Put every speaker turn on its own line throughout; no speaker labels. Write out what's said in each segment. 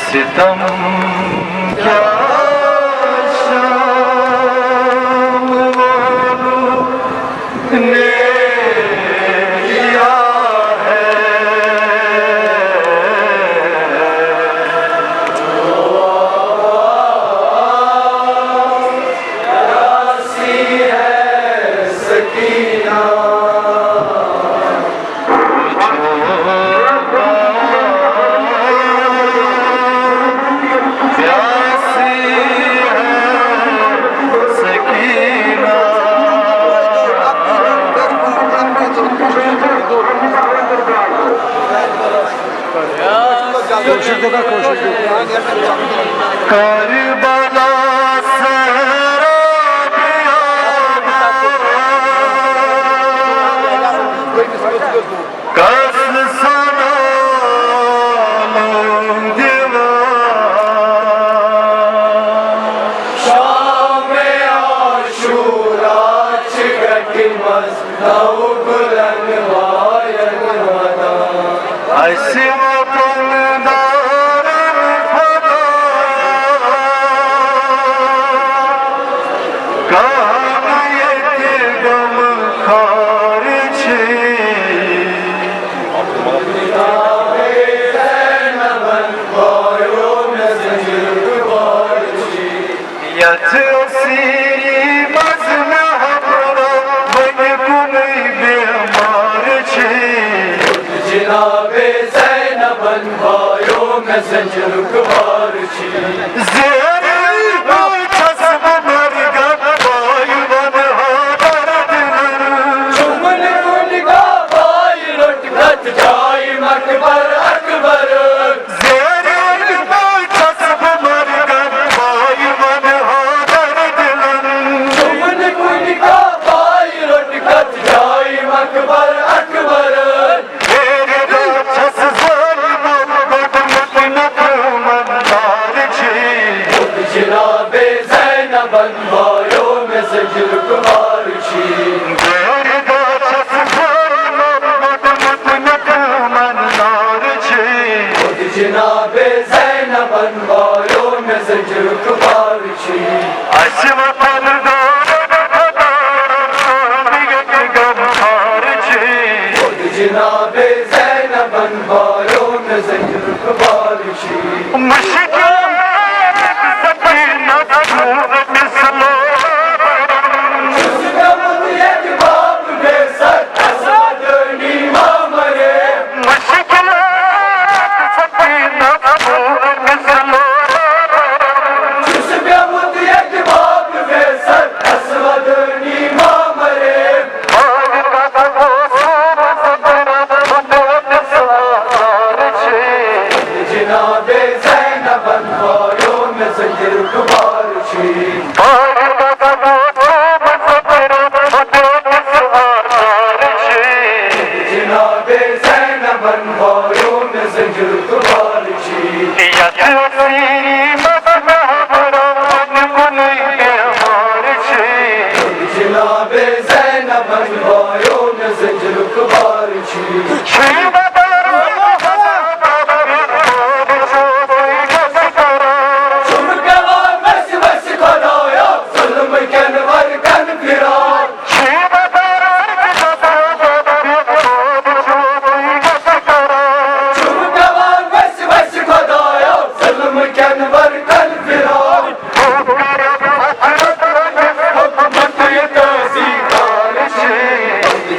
सितम क्या शाम ने किया है, प्यासी है सकीना करबला सहरा कस सना दिवा शाम आशूरा चिकट मस नव बुलंद वायन वदा ऐसे जनाबे ज़ैनबन भायो में ज़ंजीर कुवार छी जनाबे ज़ैनबन भायो में ज़ंजीर कुवार छी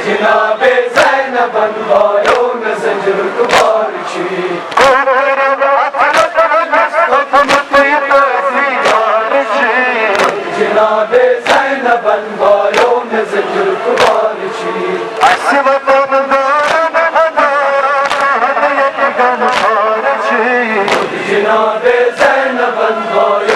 जनाबे ज़ैनबन भायो में ज़ंजीर कुवार छी जनाबे ज़ैनबन भायो में ज़ंजीर कुवार छी जनाबे ज़ैनबन भायो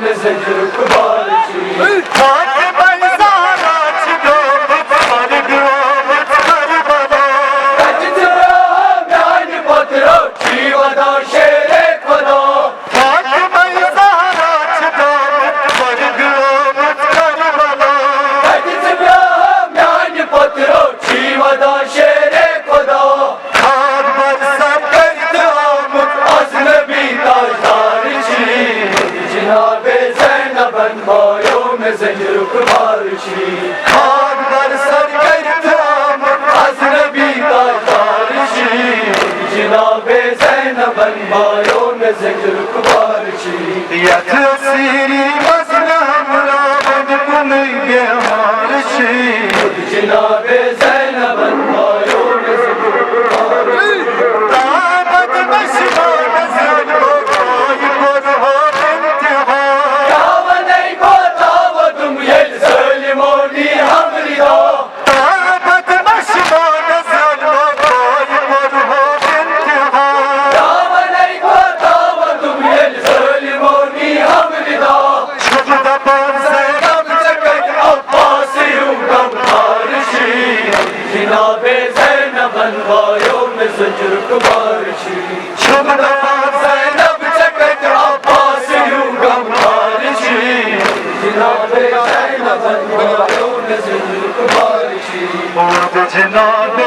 में ज़ंजीर कुबारची
फातिमा ज़हरा छिदो मर्ग आमद करबला
कजत म्यान पोतरो छी वदा शेर खुदा
फातिमा ज़हरा छिदो मर्ग आमद करबला
कजत म्यान पोतरो छी वदा शेर खुदा
खान बरसत करत आमद
अजनबी ताजदार छी जनाबे ज़ैनबन बायो में ज़ंजीर कुबारची
खान बरसत करत आमद
अजनबी ताजदार छी जनाबे ज़ैनबन बायो में ज़ंजीर कुबारची
यथ सीरी मज़न हमरा बन कुनै बेमार छी
जनाबे ज़ैनबन बायो में ज़ंजीर कुबारची
ताबत मशमान ज़ल्फो कोई बरहो इंतहा
कावनई को ताव तुम यल ज़लिमोनी हमरी दो
ताबत मशमान ज़ल्फो कोई बरहो इंतहा
कावनई को ताव तुम यल ज़लिमोनी हमरी दो
शुभ दबान ज़ैनब
जगत अब्बास यूं गमखारशी जनाबे ज़ैनबन बायो में ज़ंजीर कुबारची
शुभ दबान
ज़ैनब जगत अब्बास यूं गमखारशी जनाबे ज़ैनबन बायो में ज़ंजीर कुबारची
जनाब